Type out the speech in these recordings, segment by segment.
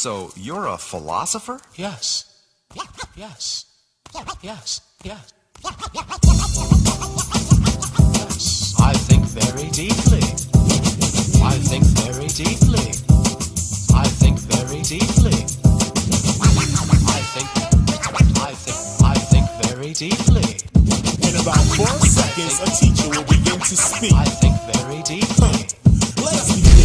So you're a philosopher? Yes. Yes. Yes. Yes. Yes. I think very deeply. I think very deeply. I think very deeply. I think very deeply. In about 4 seconds, a teacher will begin to speak. I think very deeply. Let us be clear.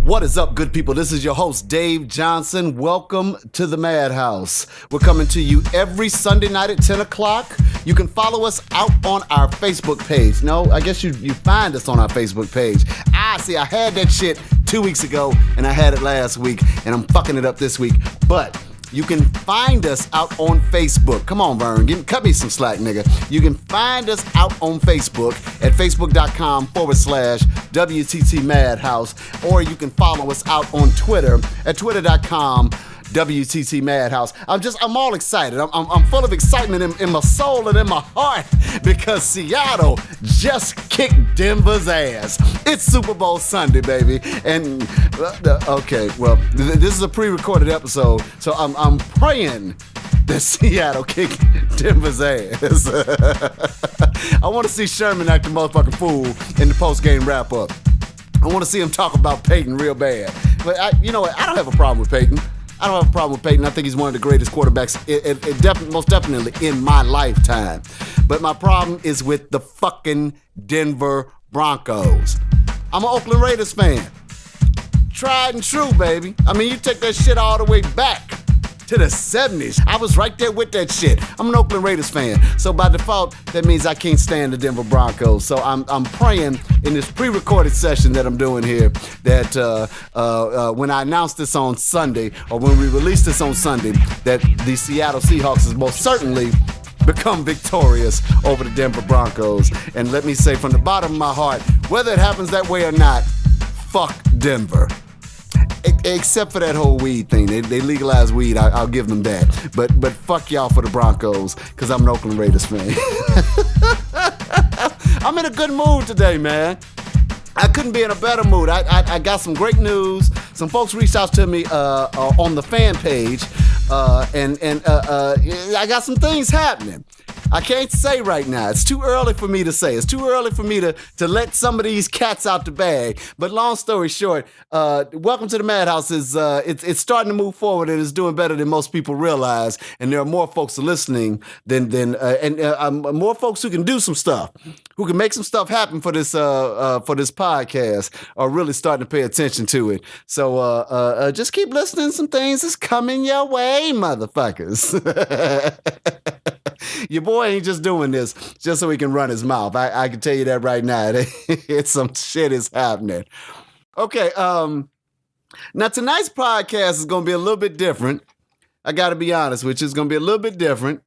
What is up, good people? This is your host, Dave Johnson. Welcome to the MadHouse. We're coming to you every Sunday night at 10 o'clock. You can follow us out on our Facebook page. No, I guess you find us on our Facebook page. I had that shit 2 weeks ago, and I had it last week, and I'm fucking it up this week. But you can find us out on Facebook. Come on, Vern. Cut me some slack, nigga. You can find us out on Facebook at facebook.com/WTT MadHouse. Or you can follow us out on Twitter at twitter.com WTT MadHouse. I'm all excited. I'm full of excitement in my soul and in my heart because Seattle just kicked Denver's ass. It's Super Bowl Sunday, baby. And okay, well, this is a pre-recorded episode, so I'm praying that Seattle kicked Denver's ass. I want to see Sherman act a motherfucking fool in the post-game wrap-up. I want to see him talk about Peyton real bad. But you know what? I don't have a problem with Peyton. I don't have a problem with Peyton. I think he's one of the greatest quarterbacks, most definitely in my lifetime. But my problem is with the fucking Denver Broncos. I'm an Oakland Raiders fan. Tried and true, baby. I mean, you take that shit all the way back to the 70s. I was right there with that shit. I'm an Oakland Raiders fan. So by default, that means I can't stand the Denver Broncos. So I'm praying in this pre-recorded session that I'm doing here that when I announce this on Sunday, or when we release this on Sunday, that the Seattle Seahawks is most certainly become victorious over the Denver Broncos. And let me say from the bottom of my heart, whether it happens that way or not, fuck Denver. Except for that whole weed thing. They legalized weed, I'll give them that. But fuck y'all for the Broncos, because I'm an Oakland Raiders fan. I'm in a good mood today, man. I couldn't be in a better mood. I got some great news. Some folks reached out to me on the fan page, and I got some things happening. I can't say right now. It's too early for me to say. It's too early for me to let some of these cats out the bag. But long story short, welcome to the MadHouse. It's starting to move forward and it's doing better than most people realize. And there are more folks listening than more folks who can do some stuff, who can make some stuff happen for this podcast, are really starting to pay attention to it. So just keep listening. Some things is coming your way, motherfuckers. Your boy ain't just doing this just so he can run his mouth. I can tell you that right now. It's some shit is happening. Okay, now tonight's podcast is going to be a little bit different. I got to be honest with you. It's going to be a little bit different.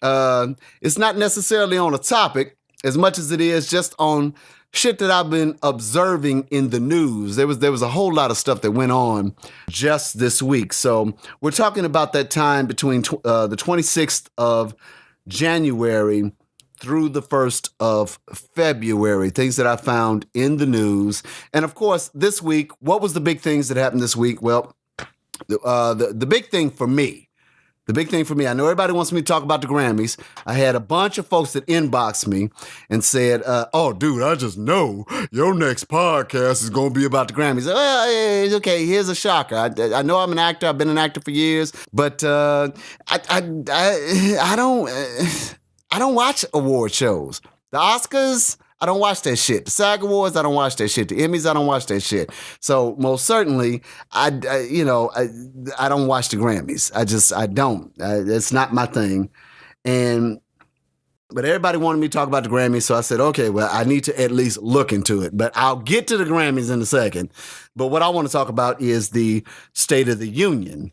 It's not necessarily on a topic as much as it is just on shit that I've been observing in the news. There was a whole lot of stuff that went on just this week. So we're talking about that time between the 26th of January through the 1st of February, things that I found in the news. And of course, this week, what was the big things that happened this week? Well, the big thing for me, I know everybody wants me to talk about the Grammys. I had a bunch of folks that inboxed me and said, oh, dude, I just know your next podcast is going to be about the Grammys. Well, okay, here's a shocker. I know I'm an actor. I've been an actor for years, but I don't watch award shows. The Oscars, I don't watch that shit. The SAG Awards, I don't watch that shit. The Emmys, I don't watch that shit. So most certainly, I don't watch the Grammys. I don't. It's not my thing. But everybody wanted me to talk about the Grammys, so I said, okay, well, I need to at least look into it. But I'll get to the Grammys in a second. But what I want to talk about is the State of the Union.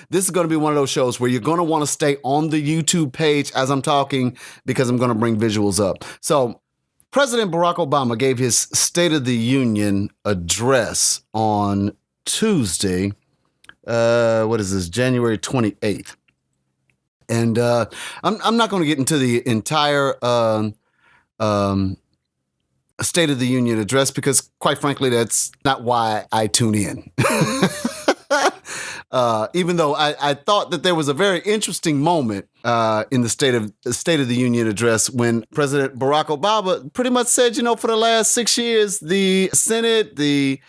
This is going to be one of those shows where you're going to want to stay on the YouTube page as I'm talking because I'm going to bring visuals up. So President Barack Obama gave his State of the Union address on Tuesday. What is this? January 28th. And I'm not going to get into the entire State of the Union address because, quite frankly, that's not why I tune in. Even though I thought that there was a very interesting moment in the State of the Union address when President Barack Obama pretty much said, for the last 6 years, the Senate, the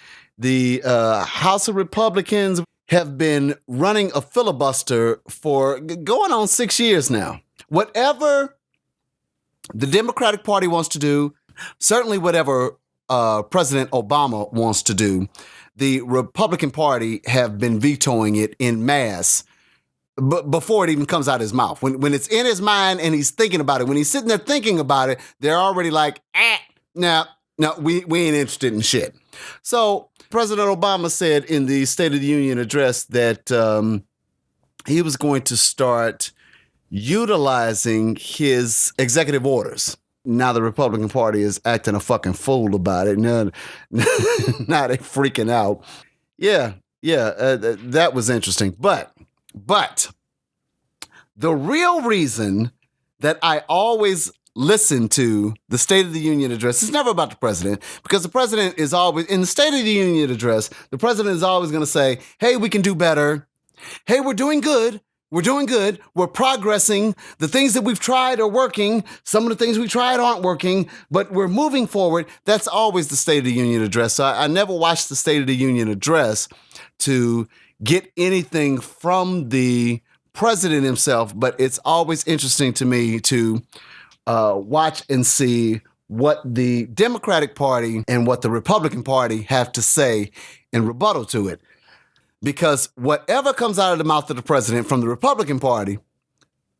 House of Republicans have been running a filibuster for going on 6 years now. Whatever the Democratic Party wants to do, certainly whatever President Obama wants to do, the Republican Party have been vetoing it en masse before it even comes out of his mouth. When it's in his mind and he's thinking about it, when he's sitting there thinking about it, they're already like, no, we ain't interested in shit. So President Obama said in the State of the Union address that he was going to start utilizing his executive orders. Now the Republican Party is acting a fucking fool about it. Now they freaking out. Yeah, that was interesting. But the real reason that I always listen to the State of the Union address is never about the president, because the president is always, in the State of the Union address, the president is always going to say, hey, we can do better. Hey, we're doing good. We're doing good. We're progressing. The things that we've tried are working. Some of the things we tried aren't working, but we're moving forward. That's always the State of the Union address. So I never watched the State of the Union address to get anything from the president himself, but it's always interesting to me to watch and see what the Democratic Party and what the Republican Party have to say in rebuttal to it. Because whatever comes out of the mouth of the president from the Republican Party,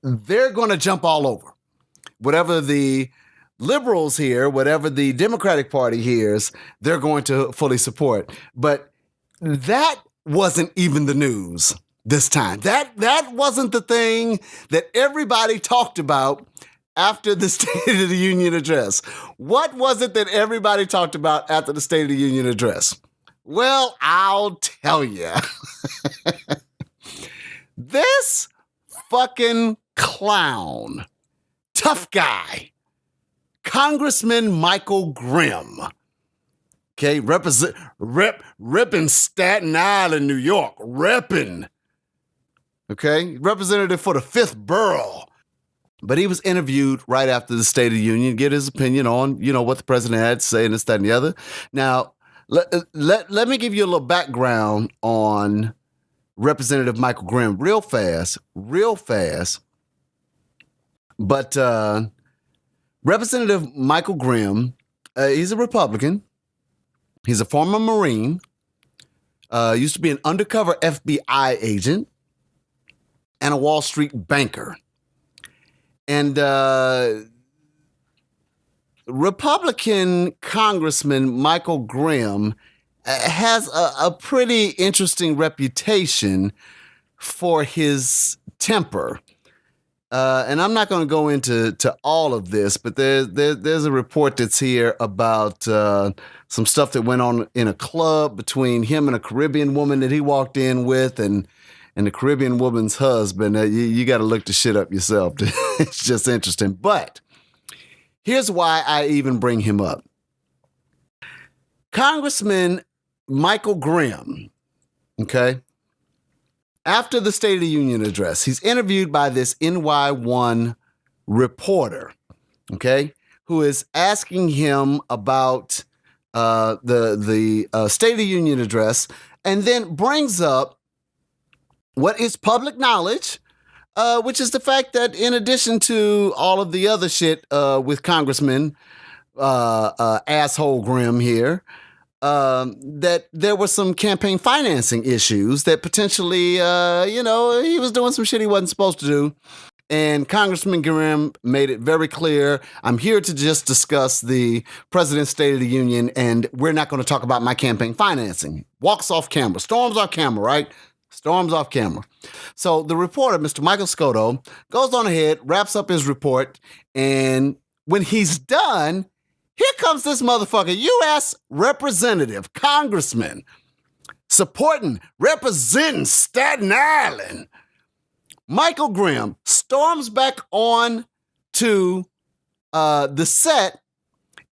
they're going to jump all over. Whatever the liberals hear, whatever the Democratic Party hears, they're going to fully support. But that wasn't even the news this time. That wasn't the thing that everybody talked about after the State of the Union address. What was it that everybody talked about after the State of the Union address? Well, I'll tell you. This fucking clown, tough guy, Congressman Michael Grimm, okay, repping Staten Island, New York, repping, okay, representative for the 5th borough. But he was interviewed right after the State of the Union, get his opinion on, what the president had to say and this, that, and the other. Now, let me give you a little background on Representative Michael Grimm real fast. But Representative Michael Grimm, he's a Republican. He's a former Marine, used to be an undercover FBI agent and a Wall Street banker. And Republican Congressman Michael Grimm has a pretty interesting reputation for his temper. And I'm not going to go into all of this, but there's a report that's here about some stuff that went on in a club between him and a Caribbean woman that he walked in with, and the Caribbean woman's husband. You got to look the shit up yourself. It's just interesting. But here's why I even bring him up. Congressman Michael Grimm, okay, after the State of the Union address, he's interviewed by this NY1 reporter, okay, who is asking him about the State of the Union address, and then brings up what is public knowledge, which is the fact that in addition to all of the other shit with Congressman asshole Grimm here, that there were some campaign financing issues that potentially, he was doing some shit he wasn't supposed to do. And Congressman Grimm made it very clear, I'm here to just discuss the President's State of the Union, and we're not going to talk about my campaign financing. Walks off camera, storms off camera, right? Storms off camera. So the reporter, Mr. Michael Scotto, goes on ahead, wraps up his report, and when he's done, here comes this motherfucker, U.S. representative, congressman, representing Staten Island. Michael Grimm storms back on to the set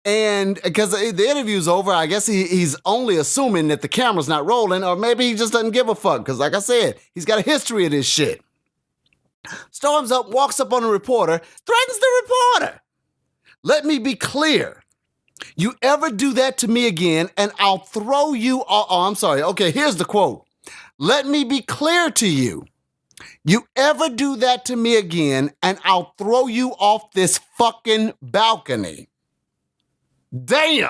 And because the interview's over, I guess he's only assuming that the camera's not rolling, or maybe he just doesn't give a fuck. Because like I said, he's got a history of this shit. Storms up, walks up on the reporter, threatens the reporter. Let me be clear. You ever do that to me again, and I'll throw you. I'm sorry. Okay, here's the quote. Let me be clear to you. You ever do that to me again, and I'll throw you off this fucking balcony. Damn.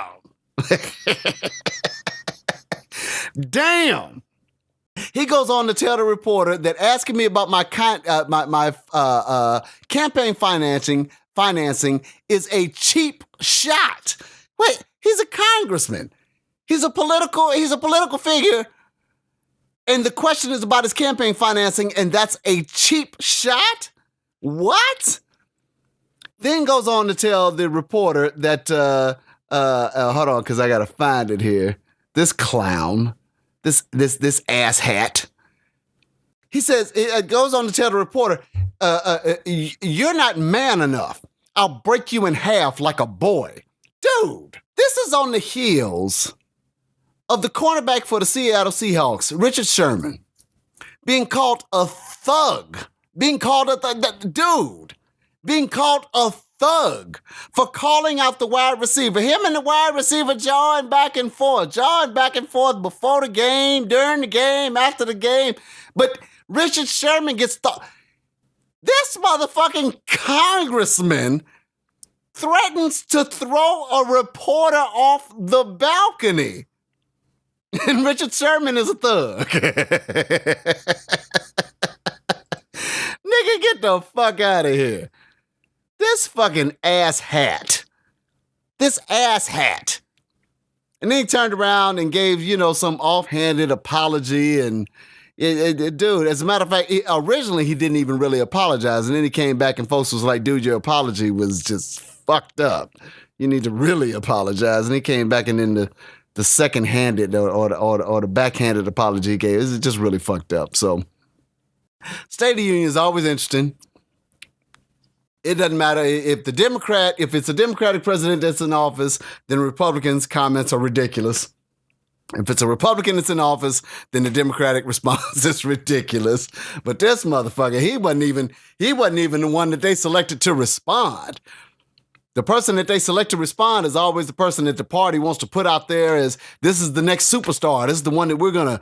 Damn. He goes on to tell the reporter that asking me about my campaign financing is a cheap shot. Wait, he's a congressman. He's a political figure. And the question is about his campaign financing, and that's a cheap shot? What? Then goes on to tell the reporter that, hold on, because I got to find it here. This clown, this asshat. He says, it goes on to tell the reporter, you're not man enough. I'll break you in half like a boy. Dude, this is on the heels of the cornerback for the Seattle Seahawks, Richard Sherman, being called a thug, being called a thug for calling out the wide receiver. Him and the wide receiver jawing back and forth before the game, during the game, after the game. But Richard Sherman gets this motherfucking congressman threatens to throw a reporter off the balcony. And Richard Sherman is a thug. Nigga, get the fuck out of here. This fucking ass hat. And then he turned around and gave, some offhanded apology. And dude, as a matter of fact, originally he didn't even really apologize. And then he came back and folks was like, dude, your apology was just fucked up. You need to really apologize. And he came back and then the second-handed or the backhanded apology he gave is just really fucked up. So State of the Union is always interesting. It doesn't matter if it's a Democratic president that's in office, then Republicans' comments are ridiculous. If it's a Republican that's in office, then the Democratic response is ridiculous. But this motherfucker, he wasn't even the one that they selected to respond. The person that they select to respond is always the person that the party wants to put out there as this is the next superstar. This is the one that we're gonna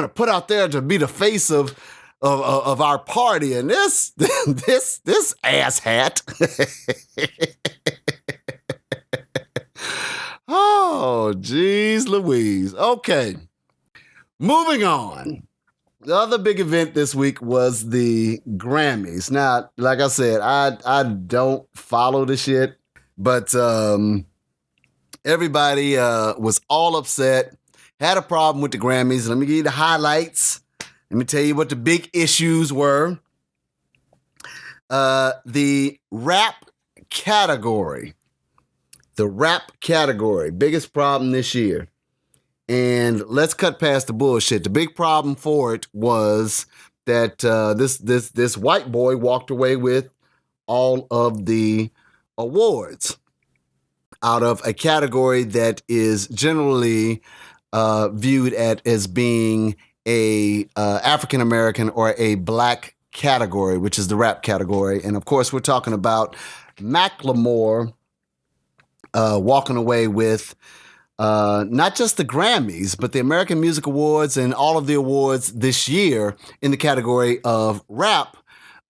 put out there to be the face of our party. And this asshat. Oh, geez Louise. Okay, moving on. The other big event this week was the Grammys. Now, like I said, I don't follow the shit. But everybody was all upset, had a problem with the Grammys. Let me give you the highlights. Let me tell you what the big issues were. The rap category. Biggest problem this year. And let's cut past the bullshit. The big problem for it was that this white boy walked away with all of the awards out of a category that is generally viewed as being a African American or a black category, which is the rap category. And of course, we're talking about Macklemore walking away with not just the Grammys, but the American Music Awards and all of the awards this year in the category of rap.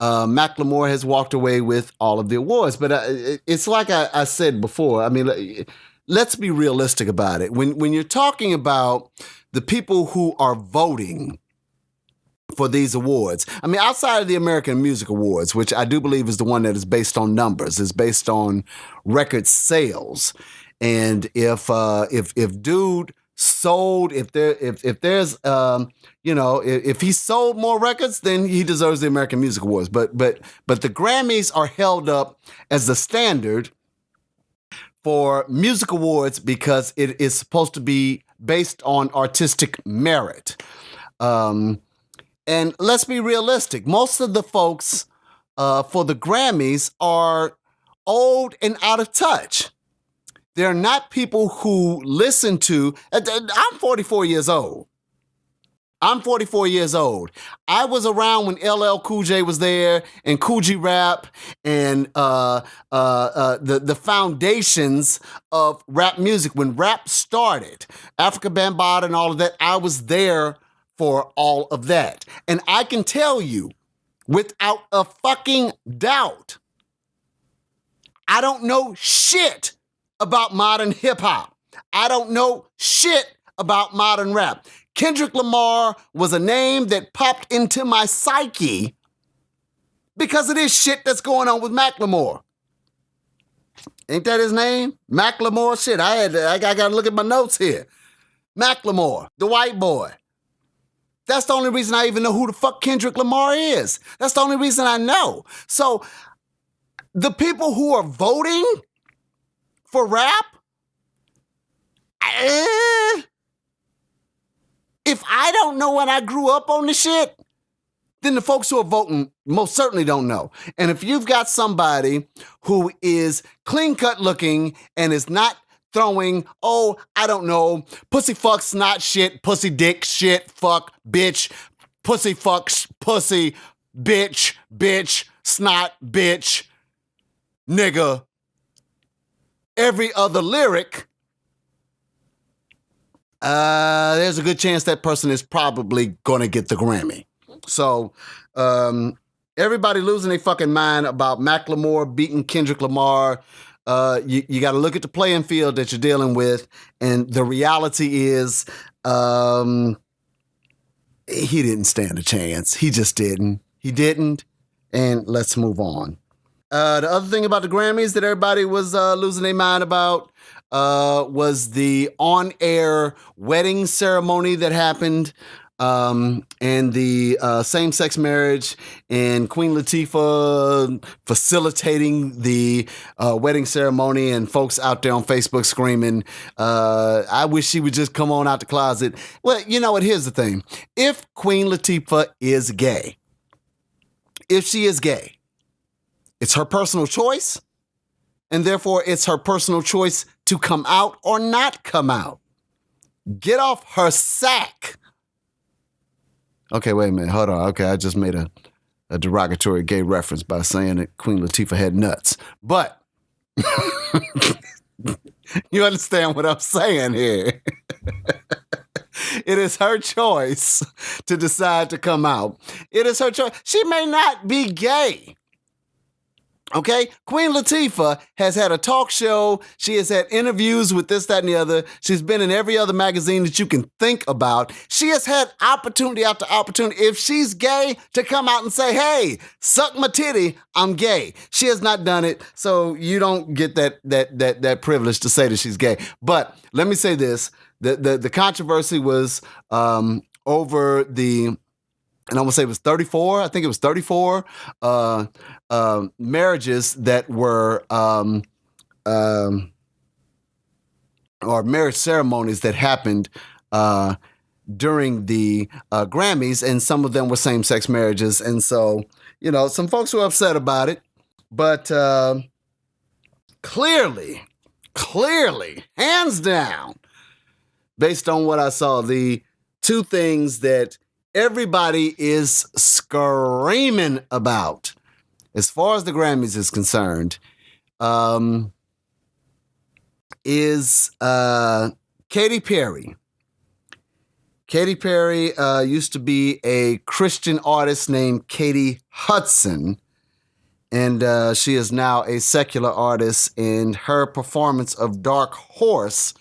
Macklemore has walked away with all of the awards. But it's like I said before. I mean, let's be realistic about it. When you're talking about the people who are voting for these awards, I mean, outside of the American Music Awards, which I do believe is the one that is based on numbers, is based on record sales. And if dude sold, if he sold more records, then he deserves the American Music Awards. But the Grammys are held up as the standard for music awards because it is supposed to be based on artistic merit. And let's be realistic. Most of the folks for the Grammys are old and out of touch. They're not people who listen to. I'm 44 years old. I'm 44 years old. I was around when LL Cool J was there and Cool G Rap and the foundations of rap music. When rap started, Africa Bambaataa and all of that, I was there for all of that. And I can tell you without a fucking doubt, I don't know shit about modern hip hop. I don't know shit about modern rap. Kendrick Lamar was a name that popped into my psyche because of this shit that's going on with Macklemore. Ain't that his name? Macklemore? Shit, I gotta look at my notes here. Macklemore, the white boy. That's the only reason I even know who the fuck Kendrick Lamar is. That's the only reason I know. So the people who are voting for rap, if I don't know when I grew up on the shit, then the folks who are voting most certainly don't know. And if you've got somebody who is clean-cut looking and is not throwing, oh, I don't know, pussy fuck snot shit, pussy dick shit, fuck, bitch, pussy fuck, pussy, bitch, snot, bitch, nigga, every other lyric, there's a good chance that person is probably going to get the Grammy. So everybody losing their fucking mind about Macklemore beating Kendrick Lamar. You got to look at the playing field that you're dealing with. And the reality is he didn't stand a chance. He just didn't. He didn't. And let's move on. The other thing about the Grammys that everybody was losing their mind about was the on-air wedding ceremony that happened and the same-sex marriage and Queen Latifah facilitating the wedding ceremony and folks out there on Facebook screaming, I wish she would just come on out the closet. Well, you know what? Here's the thing. If Queen Latifah is gay, if she is gay, it's her personal choice, and therefore it's her personal choice to come out or not come out. Get off her sack. Okay, wait a minute. Hold on. Okay, I just made a derogatory gay reference by saying that Queen Latifah had nuts. But you understand what I'm saying here. It is her choice to decide to come out. It is her choice. She may not be gay. Okay, Queen Latifah has had a talk show. She has had interviews with this, that, and the other. She's been in every other magazine that you can think about. She has had opportunity after opportunity, if she's gay, to come out and say, hey, suck my titty, I'm gay. She has not done it, so you don't get that privilege to say that she's gay. But let me say this. The controversy was over the... And I'm going to say it was 34. I think it was 34 marriages that were, or marriage ceremonies that happened during the Grammys. And some of them were same-sex marriages. And so, you know, some folks were upset about it. But clearly, hands down, based on what I saw, the two things that everybody is screaming about, as far as the Grammys is concerned, is Katy Perry. Katy Perry used to be a Christian artist named Katie Hudson, and she is now a secular artist, and her performance of Dark Horse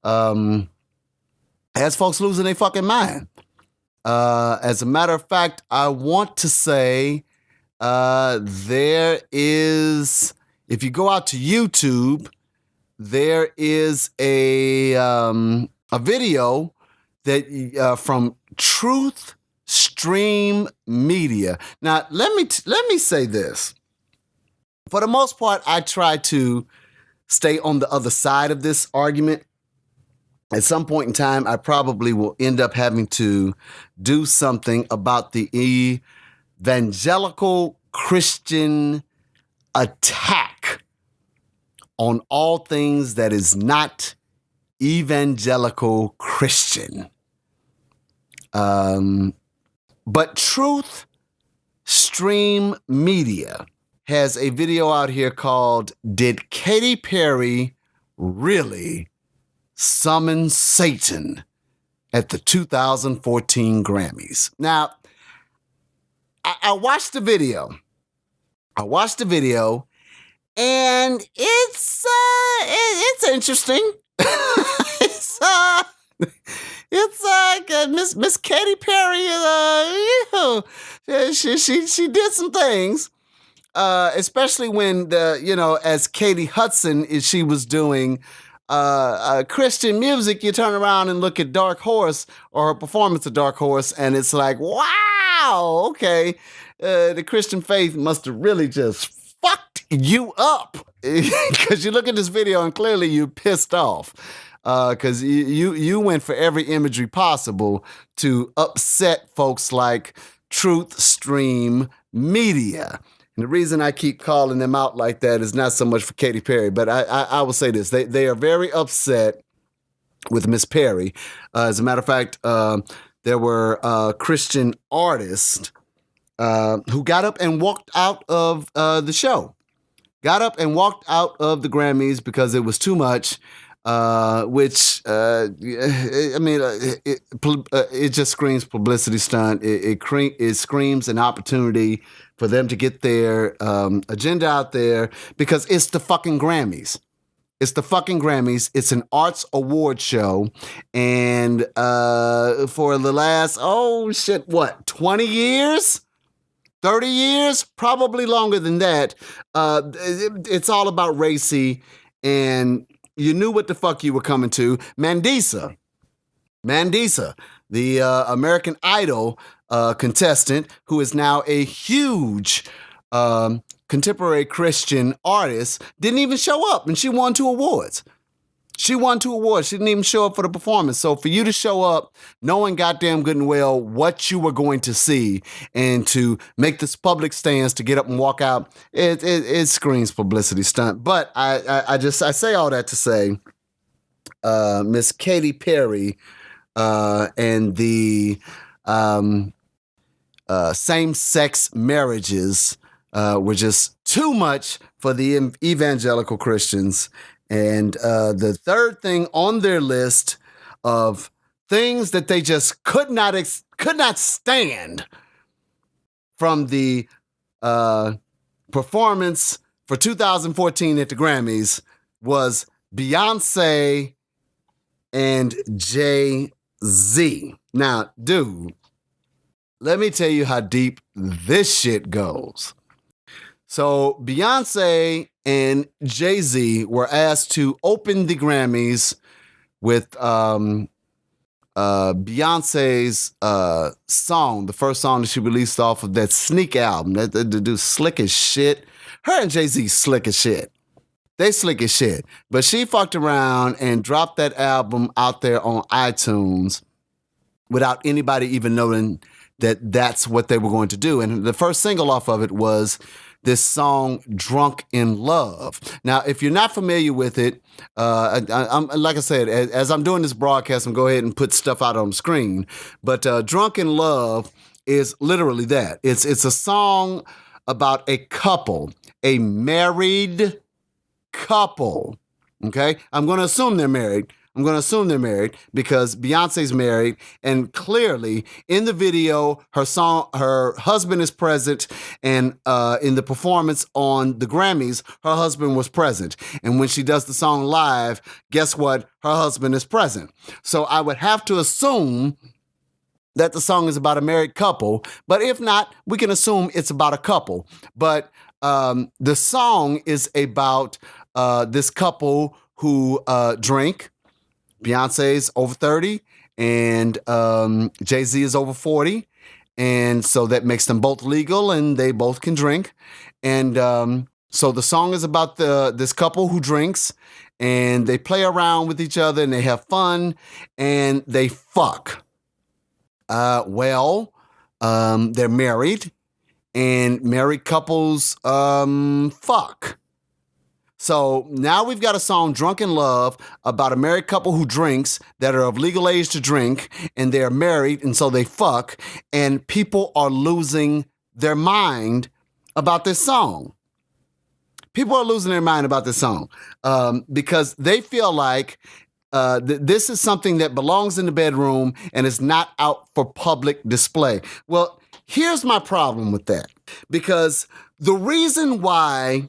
has folks losing their fucking mind. As a matter of fact, I want to say there is, if you go out to YouTube, there is a video that from Truth Stream Media. Now, let me say this. For the most part, I try to stay on the other side of this argument. At some point in time, I probably will end up having to do something about the evangelical Christian attack on all things that is not evangelical Christian. But Truth Stream Media has a video out here called "Did Katy Perry Really Summon Satan at the 2014 Grammys?" Now, I watched the video. And it's interesting. It's like Miss Katy Perry. She did some things, especially when as Katie Hudson, she was doing Christian music. You turn around and look at Dark Horse or her performance of Dark Horse, and it's like, wow, okay, the Christian faith must have really just fucked you up, because you look at this video and clearly you pissed off, because you went for every imagery possible to upset folks like Truth Stream Media. And the reason I keep calling them out like that is not so much for Katy Perry, but I will say this. They are very upset with Miss Perry. As a matter of fact, there were Christian artists who got up and walked out of the show. Got up and walked out of the Grammys because it was too much, which, it just screams publicity stunt. It screams an opportunity for them to get their agenda out there, because it's the fucking Grammys. It's the fucking Grammys. It's an arts award show. And for the last, 20 years? 30 years? Probably longer than that. It's all about racy, and you knew what the fuck you were coming to. Mandisa, the American Idol contestant, who is now a huge contemporary Christian artist, didn't even show up, and she won 2 awards. She didn't even show up for the performance. So for you to show up knowing goddamn good and well what you were going to see, and to make this public stance to get up and walk out, it screams publicity stunt. But I say all that to say, Miss Katy Perry and the same-sex marriages were just too much for the evangelical Christians. And the third thing on their list of things that they just could not stand from the performance for 2014 at the Grammys was Beyonce and Jay-Z. Now, dude, let me tell you how deep this shit goes. So Beyonce and Jay-Z were asked to open the Grammys with Beyonce's song, the first song that she released off of that Sneak album. That dude slick as shit. Her and Jay-Z slick as shit. They slick as shit. But she fucked around and dropped that album out there on iTunes without anybody even knowing that that's what they were going to do. And the first single off of it was this song, Drunk in Love. Now, if you're not familiar with it, I'm like I said, as I'm doing this broadcast, I'm going to go ahead and put stuff out on the screen. But Drunk in Love is literally that. It's a song about a couple, a married couple. Okay? I'm going to assume they're married. Because Beyonce's married, and clearly in the video, her husband is present, and in the performance on the Grammys, her husband was present. And when she does the song live, guess what? Her husband is present. So I would have to assume that the song is about a married couple, but if not, we can assume it's about a couple. But the song is about this couple who drink. Beyonce's over 30 and Jay-Z is over 40. And so that makes them both legal and they both can drink. And so the song is about this couple who drinks and they play around with each other and they have fun and they fuck. They're married and married couples fuck. So now we've got a song, Drunk in Love, about a married couple who drinks, that are of legal age to drink, and they're married, and so they fuck, and people are losing their mind about this song. People are losing their mind about this song because they feel like this is something that belongs in the bedroom and is not out for public display. Well, here's my problem with that. Because the reason why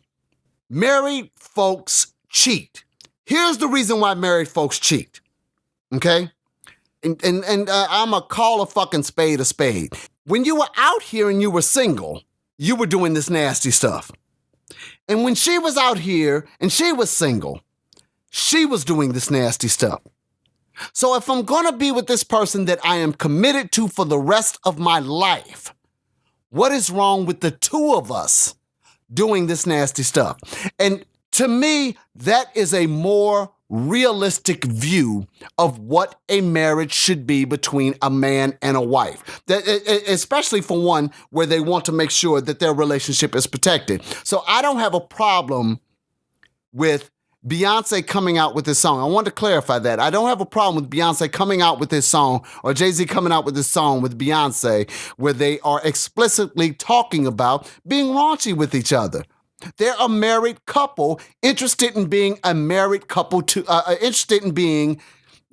married folks cheat, here's the reason why married folks cheat, okay? And I'm going to call a fucking spade a spade. When you were out here and you were single, you were doing this nasty stuff. And when she was out here and she was single, she was doing this nasty stuff. So if I'm going to be with this person that I am committed to for the rest of my life, what is wrong with the two of us doing this nasty stuff? And to me, that is a more realistic view of what a marriage should be between a man and a wife, especially for one where they want to make sure that their relationship is protected. So I don't have a problem with Beyonce coming out with this song. I want to clarify that. I don't have a problem with Beyonce coming out with this song or Jay-Z coming out with this song with Beyonce where they are explicitly talking about being raunchy with each other. They're a married couple interested in being a married couple, interested in being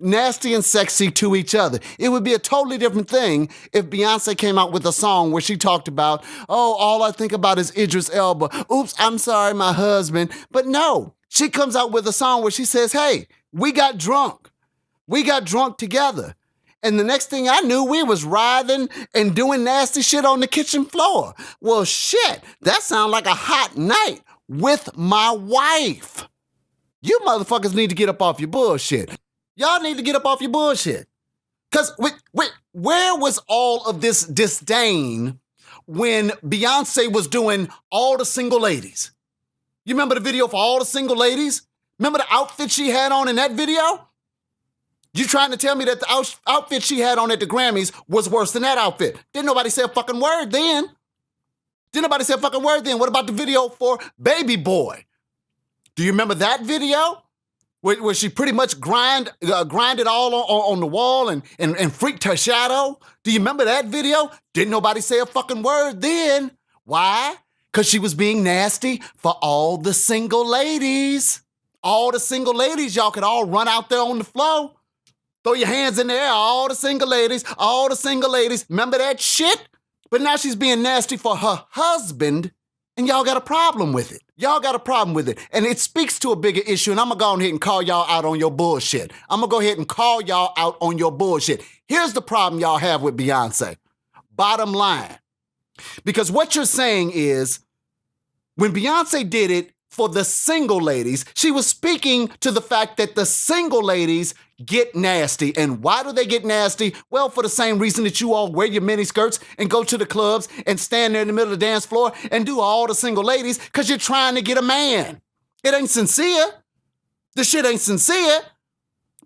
nasty and sexy to each other. It would be a totally different thing if Beyonce came out with a song where she talked about, oh, all I think about is Idris Elba. Oops, I'm sorry, my husband. But no, she comes out with a song where she says, hey, we got drunk. We got drunk together. And the next thing I knew, we was writhing and doing nasty shit on the kitchen floor. Well, shit, that sounds like a hot night with my wife. You motherfuckers need to get up off your bullshit. Y'all need to get up off your bullshit. Because where was all of this disdain when Beyonce was doing all the single ladies? You remember the video for all the single ladies? Remember the outfit she had on in that video? You trying to tell me that the outfit she had on at the Grammys was worse than that outfit? Didn't nobody say a fucking word then. What about the video for Baby Boy? Do you remember that video? Where she pretty much grinded all on the wall and freaked her shadow? Do you remember that video? Didn't nobody say a fucking word then. Why? Because she was being nasty for all the single ladies. All the single ladies, y'all could all run out there on the floor. Throw your hands in the air, all the single ladies. Remember that shit? But now she's being nasty for her husband, and y'all got a problem with it. And it speaks to a bigger issue, and I'm going to go ahead and call y'all out on your bullshit. Here's the problem y'all have with Beyonce. Bottom line. Because what you're saying is, when Beyonce did it for the single ladies, she was speaking to the fact that the single ladies get nasty. And why do they get nasty? Well, for the same reason that you all wear your mini skirts and go to the clubs and stand there in the middle of the dance floor and do all the single ladies, because you're trying to get a man. It ain't sincere. The shit ain't sincere,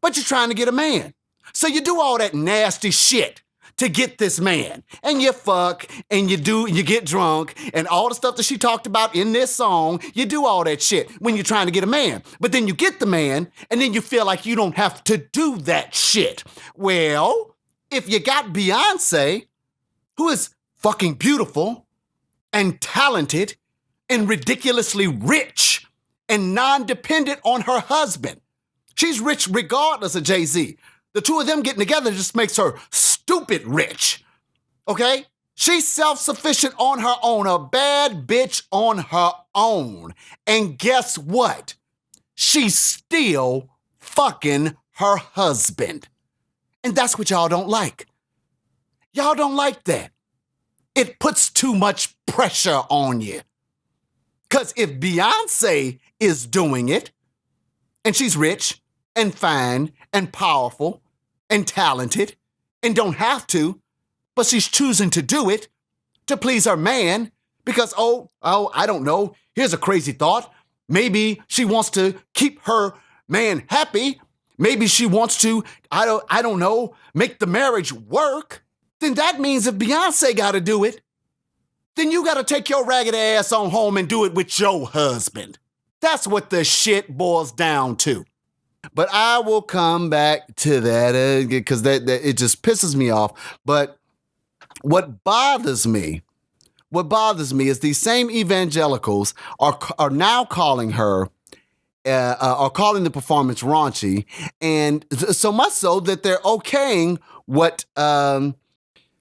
but you're trying to get a man. So you do all that nasty shit to get this man. And you fuck, and you get drunk, and all the stuff that she talked about in this song, you do all that shit when you're trying to get a man. But then you get the man, and then you feel like you don't have to do that shit. Well, if you got Beyonce, who is fucking beautiful and talented and ridiculously rich and non-dependent on her husband. She's rich regardless of Jay-Z. The two of them getting together just makes her stupid rich, okay? She's self-sufficient on her own, a bad bitch on her own. And guess what? She's still fucking her husband. And that's what y'all don't like. Y'all don't like that. It puts too much pressure on you. Because if Beyonce is doing it, and she's rich and fine and powerful and talented and don't have to, but she's choosing to do it to please her man because, I don't know, here's a crazy thought. Maybe she wants to keep her man happy. Maybe she wants to, I don't know, make the marriage work. Then that means if Beyonce got to do it, then you got to take your ragged ass on home and do it with your husband. That's what the shit boils down to. But I will come back to that because that it just pisses me off. But what bothers me is these same evangelicals are now calling her, are calling the performance raunchy, and so much so that they're okaying what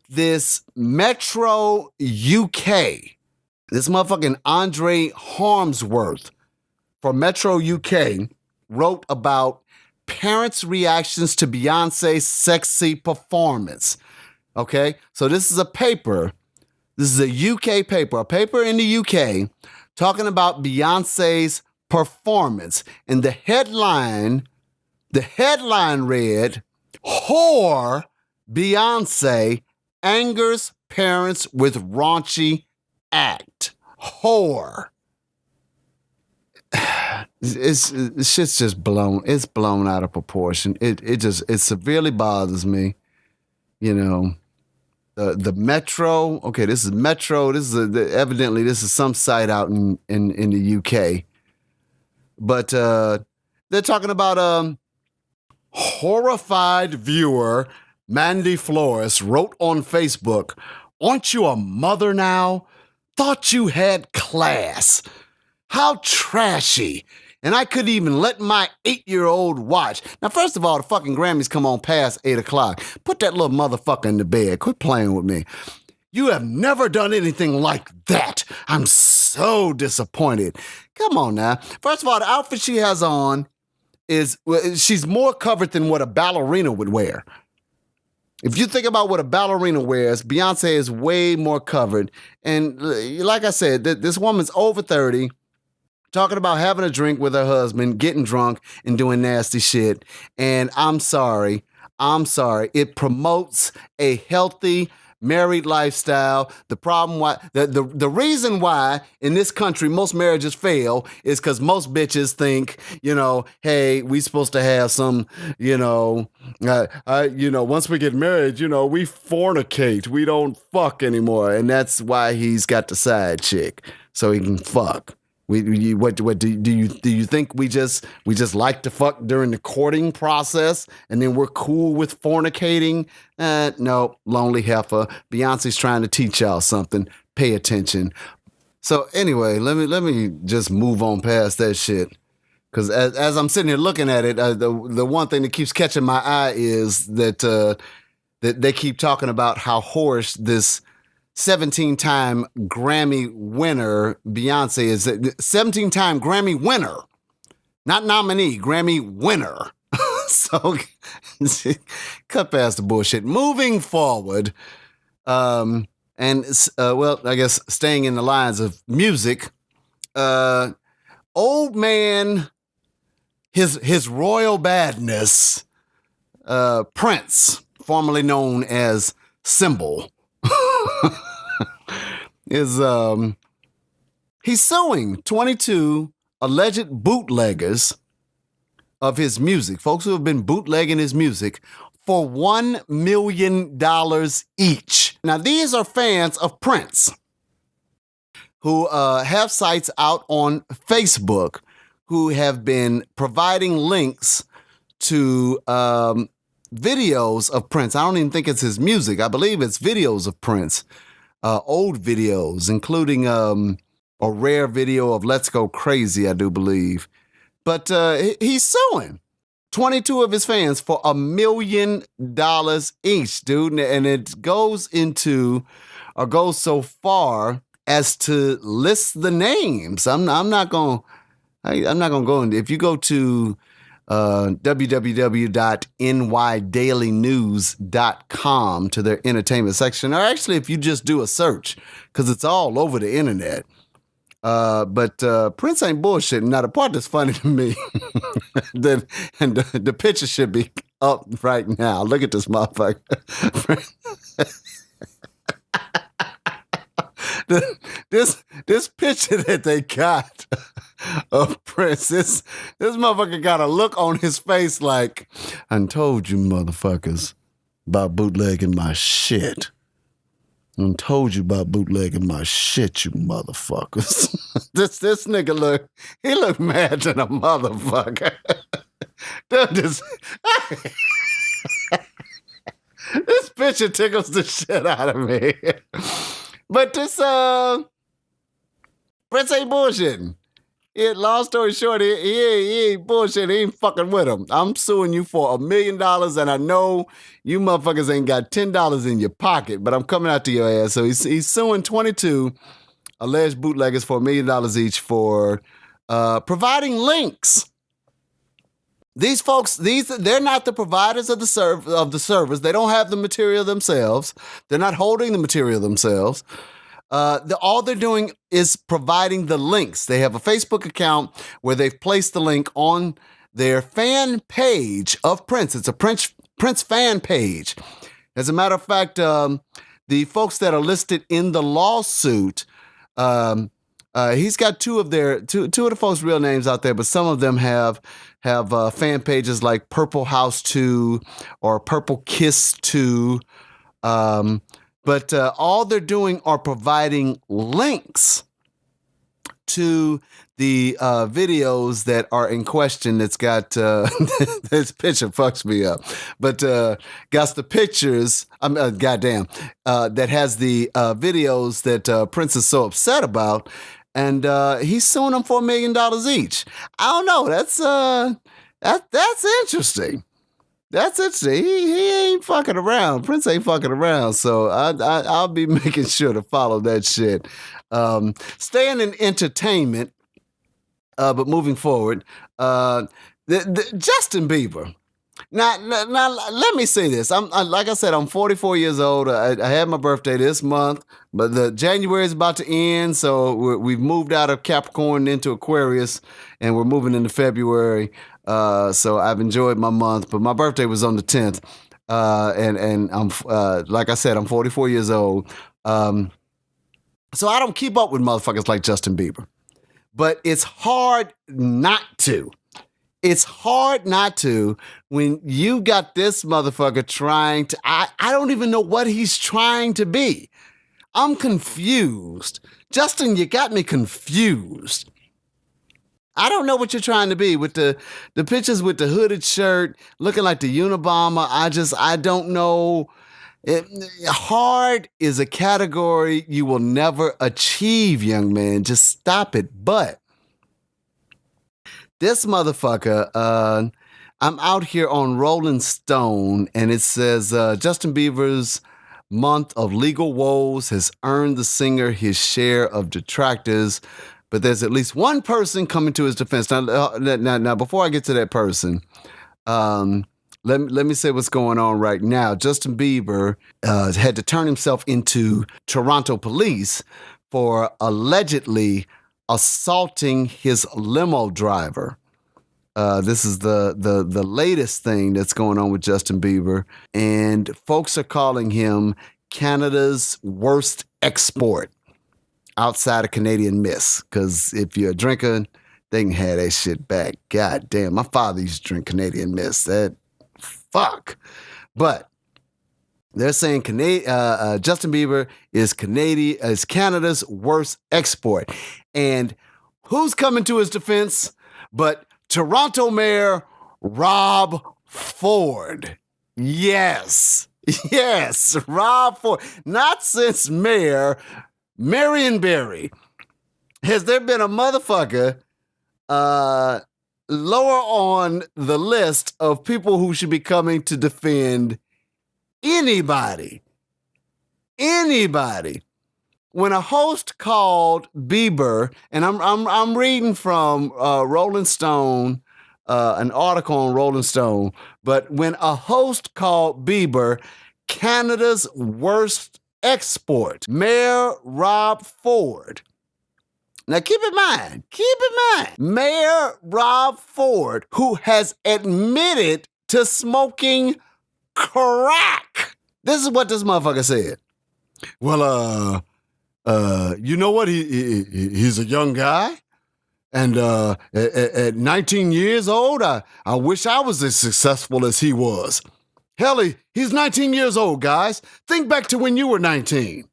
this Metro UK, this motherfucking Andre Harmsworth for Metro UK wrote about parents' reactions to Beyonce's sexy performance. Okay, so this is a paper. This is a UK paper, a paper in the UK talking about Beyonce's performance. And the headline read, "Whore Beyonce angers parents with raunchy act." Whore. It's shit's just blown. It's blown out of proportion. It severely bothers me. You know, the Metro. Okay, this is Metro. This is evidently this is some site out in the UK. But they're talking about horrified viewer Mandy Flores wrote on Facebook, "Aren't you a mother now? Thought you had class. How trashy. And I couldn't even let my 8-year-old watch." Now, first of all, the fucking Grammys come on past 8 o'clock. Put that little motherfucker in the bed. Quit playing with me. You have never done anything like that. I'm so disappointed. Come on now. First of all, the outfit she has on she's more covered than what a ballerina would wear. If you think about what a ballerina wears, Beyonce is way more covered. And like I said, this woman's over 30, talking about having a drink with her husband, getting drunk, and doing nasty shit. And I'm sorry. It promotes a healthy married lifestyle. The problem why the reason why in this country most marriages fail is because most bitches think, hey, we supposed to have some, once we get married, we fornicate, we don't fuck anymore, and that's why he's got the side chick so he can fuck. What do you think we just like to fuck during the courting process and then we're cool with fornicating? No, lonely heifer. Beyonce's trying to teach y'all something. Pay attention. So anyway, let me just move on past that shit. Because as I'm sitting here looking at it, the one thing that keeps catching my eye is that they keep talking about how whorish this 17-time Grammy winner Beyonce is. 17-time Grammy winner, not nominee, Grammy winner. So cut past the bullshit. Moving forward, I guess staying in the lines of music, old man, his royal badness, Prince, formerly known as Symbol, he's suing 22 alleged bootleggers of his music, folks who have been bootlegging his music, for $1 million each. Now, these are fans of Prince who have sites out on Facebook who have been providing links to videos of Prince. I don't even think it's his music. I believe it's videos of Prince, old videos, including a rare video of Let's Go Crazy, I do believe. But he's suing 22 of his fans for $1 million each, dude. And it goes so far as to list the names. I'm not going to go into. If you go to www.nydailynews.com to their entertainment section, or actually if you just do a search, because it's all over the internet. But Prince ain't bullshitting. Now, the part that's funny to me, the picture should be up right now. Look at this motherfucker. This picture that they got of Prince, this motherfucker got a look on his face like, I told you motherfuckers about bootlegging my shit. I told you about bootlegging my shit, you motherfuckers. this nigga look mad than a motherfucker. Dude, this picture tickles the shit out of me. But this Prince ain't bullshitting. Long story short, he ain't bullshit. He ain't fucking with him. I'm suing you for $1 million, and I know you motherfuckers ain't got $10 in your pocket, but I'm coming after your ass. So he's suing 22 alleged bootleggers for $1 million each for providing links. These folks, they're not the providers of the service. They don't have the material themselves. They're not holding the material themselves. All they're doing is providing the links. They have a Facebook account where they've placed the link on their fan page of Prince. It's a Prince fan page. As a matter of fact, the folks that are listed in the lawsuit, he's got two of the folks' real names out there, but some of them have fan pages like Purple House 2 or Purple Kiss 2. But all they're doing are providing links to the videos that are in question. That's got this picture fucks me up, but got the pictures. Goddamn, that has the videos that Prince is so upset about, and he's suing them for $1 million each. I don't know. That's interesting. That's interesting. He ain't fucking around. Prince ain't fucking around. So I'll be making sure to follow that shit. Staying in entertainment, but moving forward, Justin Bieber. Now, let me say this. Like I said, I'm 44 years old. I had my birthday this month, but the January is about to end, so we've moved out of Capricorn into Aquarius, and we're moving into February. So I've enjoyed my month, but my birthday was on the 10th, and I'm like I said, I'm 44 years old. So I don't keep up with motherfuckers like Justin Bieber, but it's hard not to. It's hard not to when you got this motherfucker trying to, I don't even know what he's trying to be. I'm confused. Justin, you got me confused. I don't know what you're trying to be with the pictures with the hooded shirt, looking like the Unabomber. I don't know. Hard is a category you will never achieve, young man. Just stop it. But this motherfucker, I'm out here on Rolling Stone, and it says Justin Bieber's month of legal woes has earned the singer his share of detractors, but there's at least one person coming to his defense. Now, before I get to that person, let me say what's going on right now. Justin Bieber had to turn himself into Toronto police for allegedly assaulting his limo driver. This is the latest thing that's going on with Justin Bieber, and folks are calling him Canada's worst export outside of Canadian Mist. Because if you're a drinker, they can have that shit back. God damn, my father used to drink Canadian Mist. That fuck. But they're saying Justin Bieber is Canada's worst export. And who's coming to his defense but Toronto Mayor Rob Ford? Yes, Rob Ford. Not since Mayor Marion Barry has there been a motherfucker lower on the list of people who should be coming to defend anybody. When a host called Bieber, and I'm reading from Rolling Stone, an article on Rolling Stone, but when a host called Bieber Canada's worst export, Mayor Rob Ford. Now keep in mind, Mayor Rob Ford, who has admitted to smoking crack. This is what this motherfucker said. Well, you know what? He's a young guy. And at 19 years old, I wish I was as successful as he was. Hell, he's 19 years old, guys. Think back to when you were 19.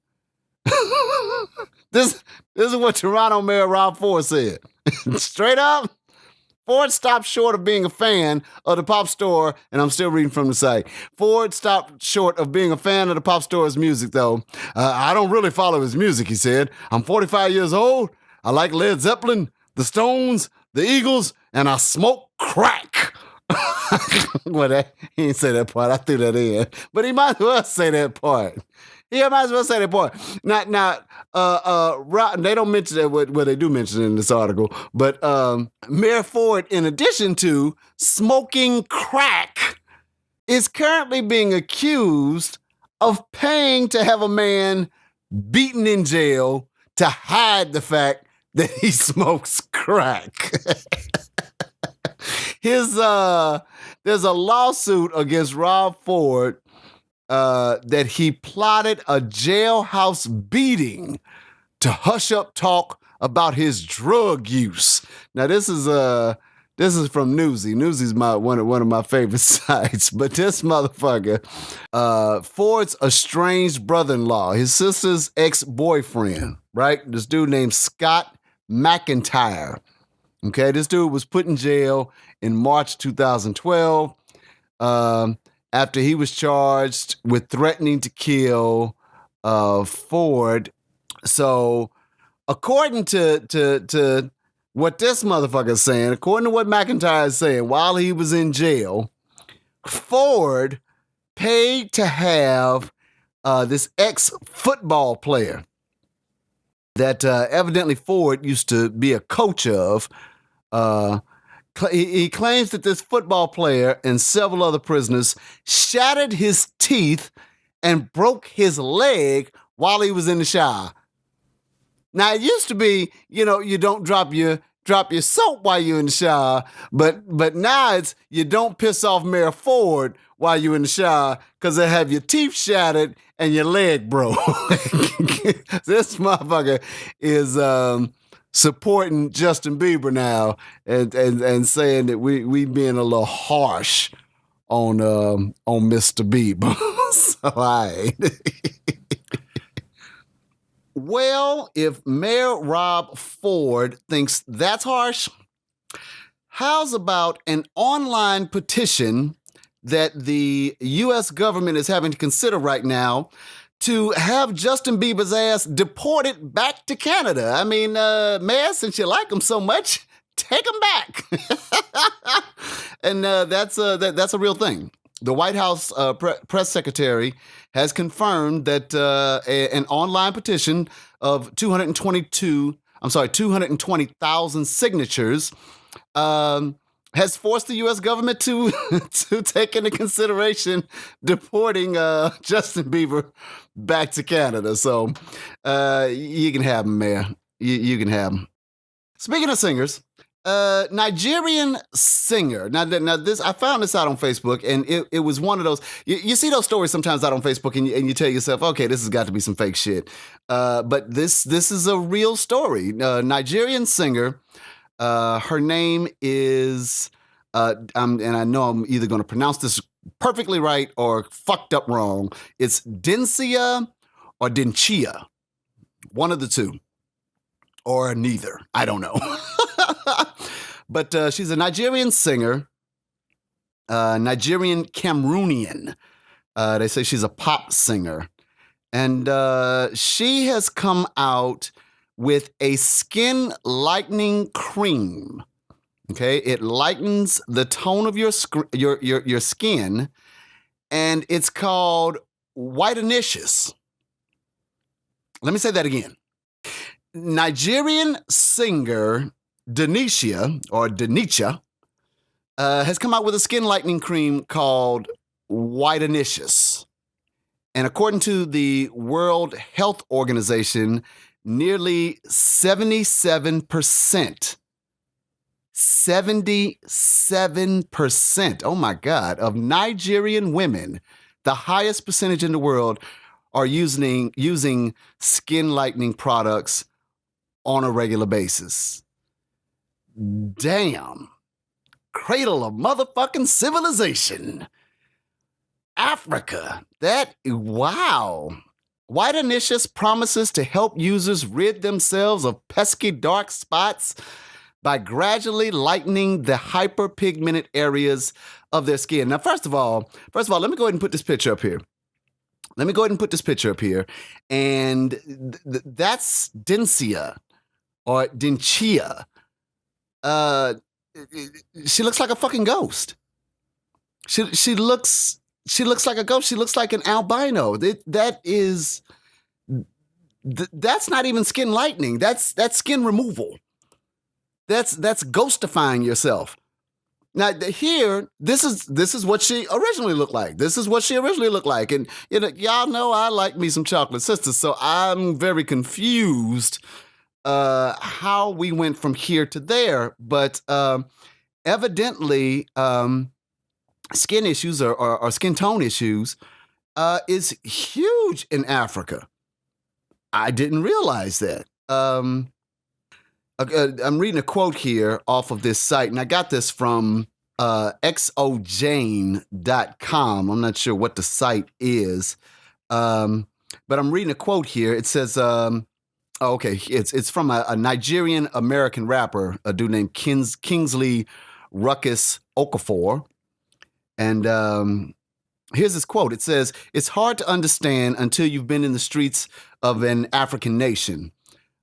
This is what Toronto Mayor Rob Ford said. Straight up, Ford stopped short of being a fan of the pop store, and I'm still reading from the site. Ford stopped short of being a fan of the pop store's music, though. I don't really follow his music, he said. I'm 45 years old. I like Led Zeppelin, the Stones, the Eagles, and I smoke crack. Well, he didn't say that part. I threw that in. But he might as well say that part. Yeah, might as well say that part. Now, they don't mention that. Well, they do mention it in this article. But Mayor Ford, in addition to smoking crack, is currently being accused of paying to have a man beaten in jail to hide the fact that he smokes crack. There's a lawsuit against Rob Ford that he plotted a jailhouse beating to hush up talk about his drug use. Now this is from Newz. Newz is one of my favorite sites. But this motherfucker, Ford's estranged brother-in-law, his sister's ex-boyfriend, right? This dude named Scott McIntyre. Okay, this dude was put in jail in March 2012 after he was charged with threatening to kill Ford. So, according to what this motherfucker is saying, according to what McIntyre is saying, while he was in jail, Ford paid to have this ex-football player that evidently Ford used to be a coach of. He claims that this football player and several other prisoners shattered his teeth and broke his leg while he was in the shower. Now, it used to be, you don't drop your soap while you're in the shower, but now it's you don't piss off Mayor Ford while you're in the shower because they have your teeth shattered and your leg broke. This motherfucker is supporting Justin Bieber now and saying that we being a little harsh on Mr. Bieber. So Well, if Mayor Rob Ford thinks that's harsh, how's about an online petition that the U.S. government is having to consider right now to have Justin Bieber's ass deported back to Canada? I mean, Mayor, since you like him so much, take him back. And that's a real thing. The White House press secretary has confirmed that an online petition of 220,000 signatures has forced the U.S. government to take into consideration deporting Justin Bieber back to Canada. So you can have him, Mayor. You can have him. Speaking of singers, Nigerian singer. Now this, I found this out on Facebook, and it was one of those. You see those stories sometimes out on Facebook, and you tell yourself, okay, this has got to be some fake shit. But this is a real story. Nigerian singer. Her name is, and I know I'm either going to pronounce this perfectly right or fucked up wrong. It's Dinsia or Dinchia. One of the two. Or neither. I don't know. But she's a Nigerian singer, Nigerian Cameroonian. They say she's a pop singer. And she has come out with a skin lightening cream. Okay, it lightens the tone of your skin, and it's called Whitenicious. Let me say that again. Nigerian singer Denisha has come out with a skin lightening cream called Whitenicious. And according to the World Health Organization, nearly 77%, oh my God, of Nigerian women, the highest percentage in the world, are using skin lightening products on a regular basis. Damn. Cradle of motherfucking civilization. Africa. Wow. Whitenicious promises to help users rid themselves of pesky dark spots by gradually lightening the hyperpigmented areas of their skin. Now, first of all, let me go ahead and put this picture up here. And that's Dencia or Dencia. She looks like a fucking ghost. She looks like a ghost. She looks like an albino. That's not even skin lightening. That's skin removal. That's ghostifying yourself. Now here, this is what she originally looked like. And y'all know I like me some chocolate sisters, so I'm very confused how we went from here to there. But evidently, skin issues or skin tone issues is huge in Africa. I didn't realize that. I'm reading a quote here off of this site, and I got this from xojane.com. I'm not sure what the site is, but I'm reading a quote here. It says, it's from a Nigerian American rapper, a dude named Kingsley Ruckus Okafor. And here's his quote. It says, "It's hard to understand until you've been in the streets of an African nation.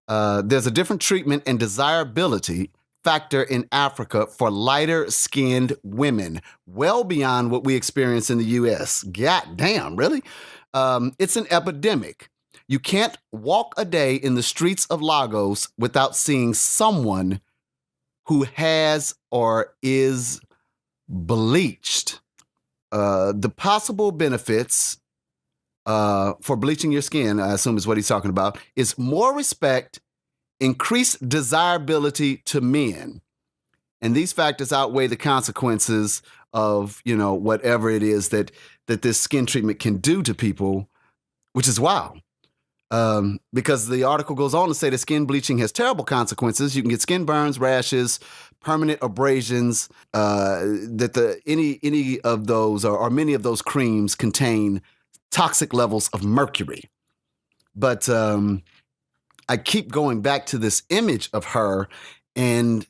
There's a different treatment and desirability factor in Africa for lighter-skinned women, well beyond what we experience in the U.S. God damn, really? It's an epidemic. You can't walk a day in the streets of Lagos without seeing someone who has or is bleached. The possible benefits for bleaching your skin, I assume is what he's talking about, is more respect, increased desirability to men. And these factors outweigh the consequences of, whatever it is that this skin treatment can do to people, which is wild. Because the article goes on to say that skin bleaching has terrible consequences. You can get skin burns, rashes, permanent abrasions, that any of those or many of those creams contain toxic levels of mercury. But I keep going back to this image of her, and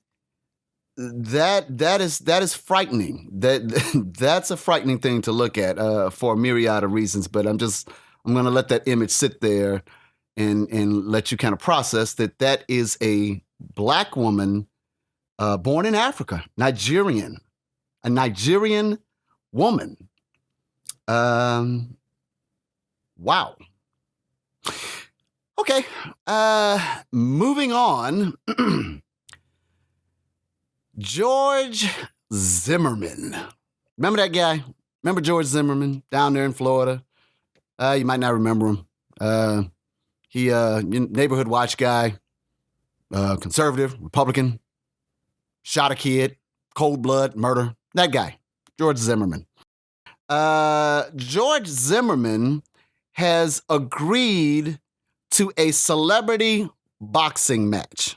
that is frightening. That's a frightening thing to look at for a myriad of reasons. But I'm going to let that image sit there and let you kind of process that is a black woman born in Africa, a Nigerian woman. Wow. Okay. Moving on. George Zimmerman. Remember that guy? Remember George Zimmerman down there in Florida? You might not remember him. He neighborhood watch guy, conservative, Republican, shot a kid, cold blood, murder. That guy, George Zimmerman. George Zimmerman has agreed to a celebrity boxing match.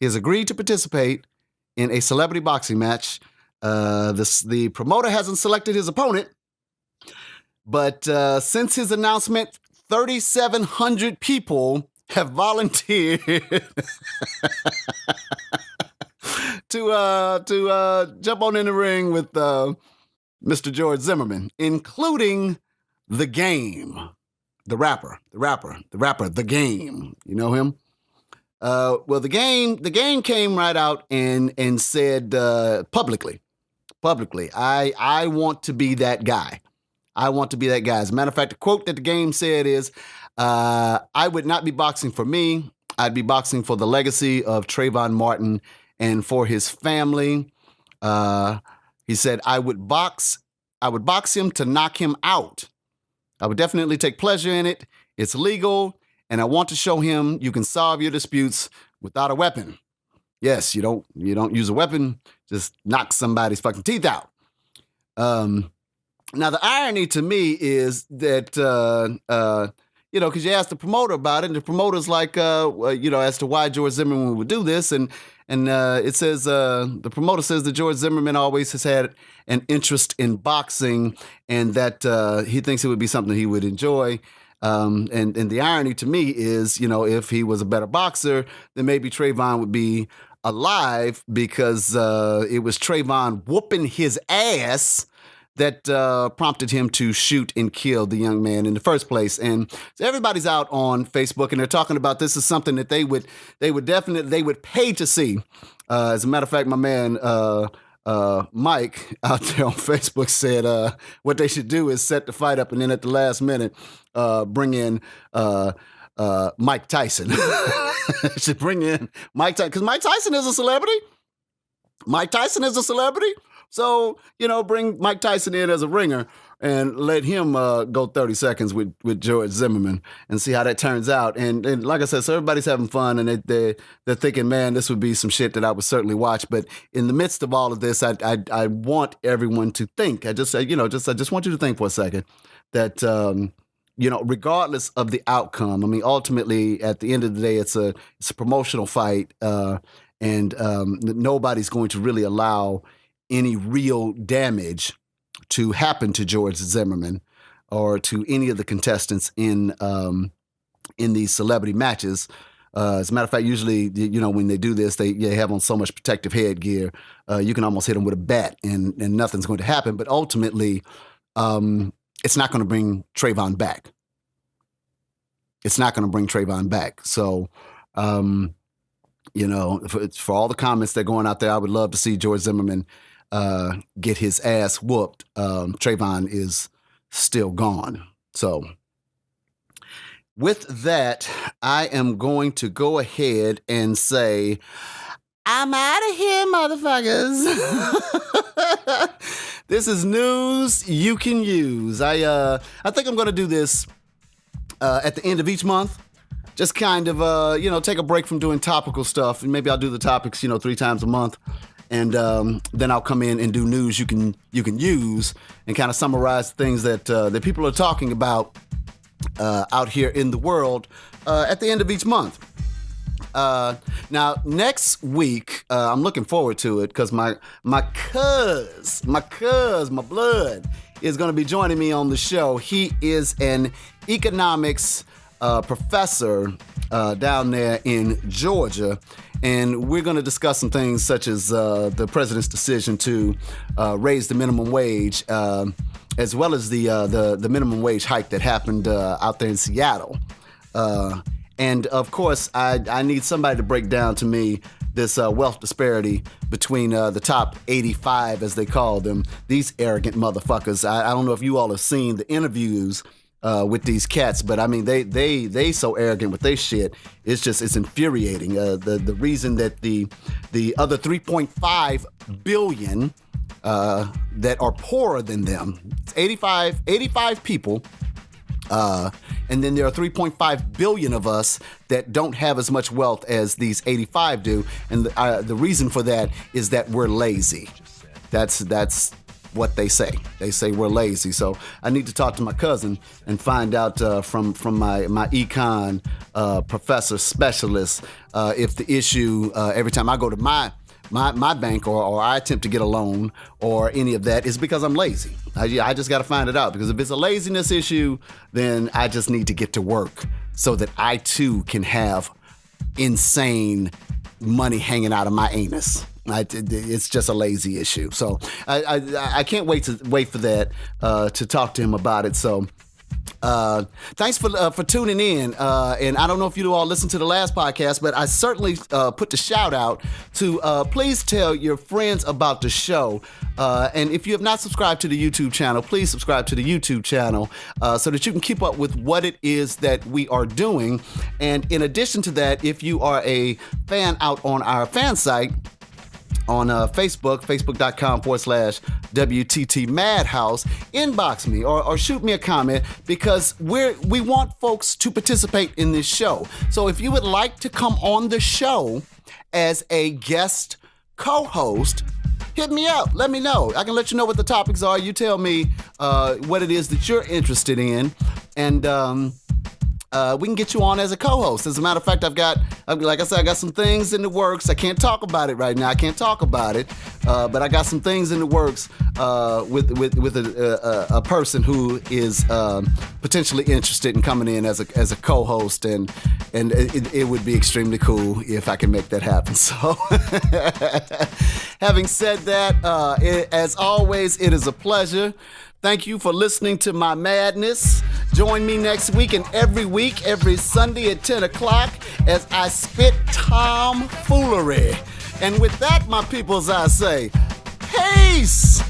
He has agreed to participate in a celebrity boxing match. The promoter hasn't selected his opponent, but since his announcement, 3,700 people have volunteered to jump on in the ring with Mr. George Zimmerman, including The Game, the rapper, The Game. You know him? Well, the game came right out and said publicly, I want to be that guy. I want to be that guy. As a matter of fact, the quote that The Game said is, I would not be boxing for me. I'd be boxing for the legacy of Trayvon Martin and for his family. He said, I would box him to knock him out. I would definitely take pleasure in it. It's legal. And I want to show him you can solve your disputes without a weapon. Yes, you don't use a weapon, just knock somebody's fucking teeth out. Now, the irony to me is that, because you asked the promoter about it, and the promoter's like, as to why George Zimmerman would do this. And it says, the promoter says that George Zimmerman always has had an interest in boxing and that he thinks it would be something he would enjoy. And the irony to me is, if he was a better boxer, then maybe Trayvon would be alive, because it was Trayvon whooping his ass that prompted him to shoot and kill the young man in the first place. And so everybody's out on Facebook, and they're talking about this is something that they would pay to see. As a matter of fact, my man Mike out there on Facebook said what they should do is set the fight up, and then at the last minute bring in Mike Tyson. Should bring in Mike Tyson, because Mike Tyson is a celebrity. So, bring Mike Tyson in as a ringer and let him go 30 seconds with George Zimmerman and see how that turns out. And like I said, so everybody's having fun, and they're thinking, man, this would be some shit that I would certainly watch. But in the midst of all of this, I want everyone to think. I just want you to think for a second that, regardless of the outcome, I mean, ultimately, at the end of the day, it's a promotional fight, and nobody's going to really allow any real damage to happen to George Zimmerman or to any of the contestants in these celebrity matches. As a matter of fact, usually, when they do this, they have on so much protective headgear, you can almost hit them with a bat and nothing's going to happen. But ultimately, it's not going to bring Trayvon back. So, for all the comments that are going out there, I would love to see George Zimmerman get his ass whooped. Trayvon is still gone. So with that, I am going to go ahead and say, I'm out of here, motherfuckers. This is news you can use. I think I'm going to do this at the end of each month. Just kind of, take a break from doing topical stuff. And maybe I'll do the topics, 3 times a month. And then I'll come in and do news you can use and kind of summarize things that people are talking about out here in the world at the end of each month. Now, next week, I'm looking forward to it because my blood is going to be joining me on the show. He is an economics professor down there in Georgia, and we're going to discuss some things such as the president's decision to raise the minimum wage, as well as the minimum wage hike that happened out there in Seattle. And of course, I need somebody to break down to me this wealth disparity between the top 85, as they call them, these arrogant motherfuckers. I don't know if you all have seen the interviews with these cats, but I mean, they so arrogant with their shit. It's infuriating. The reason that the other 3.5 billion that are poorer than them, it's 85 people, and then there are 3.5 billion of us that don't have as much wealth as these 85 do, and the reason for that is that we're lazy. That's what they say. They say we're lazy. So I need to talk to my cousin and find out from my econ professor specialist if the issue every time I go to my bank or I attempt to get a loan or any of that is because I'm lazy. I just got to find it out, because if it's a laziness issue, then I just need to get to work so that I too can have insane money hanging out of my anus. It's just a lazy issue. So I can't wait for that to talk to him about it. So thanks for tuning in. And I don't know if you all listened to the last podcast, but I certainly put the shout out to please tell your friends about the show. And if you have not subscribed to the YouTube channel, please subscribe to the YouTube channel so that you can keep up with what it is that we are doing. And in addition to that, if you are a fan out on our fan site, on Facebook, facebook.com/WTT MadHouse, inbox me or shoot me a comment, because we want folks to participate in this show. So if you would like to come on the show as a guest co-host, hit me up. Let me know. I can let you know what the topics are. You tell me what it is that you're interested in. And we can get you on as a co-host. As a matter of fact, like I said, I got some things in the works. I can't talk about it right now. I can't talk about it, but I got some things in the works with a person who is potentially interested in coming in as a co-host, and it would be extremely cool if I can make that happen. So, having said that, as always, it is a pleasure. Thank you for listening to my madness. Join me next week and every week, every Sunday at 10 o'clock as I spit tomfoolery. And with that, my peoples, I say, peace!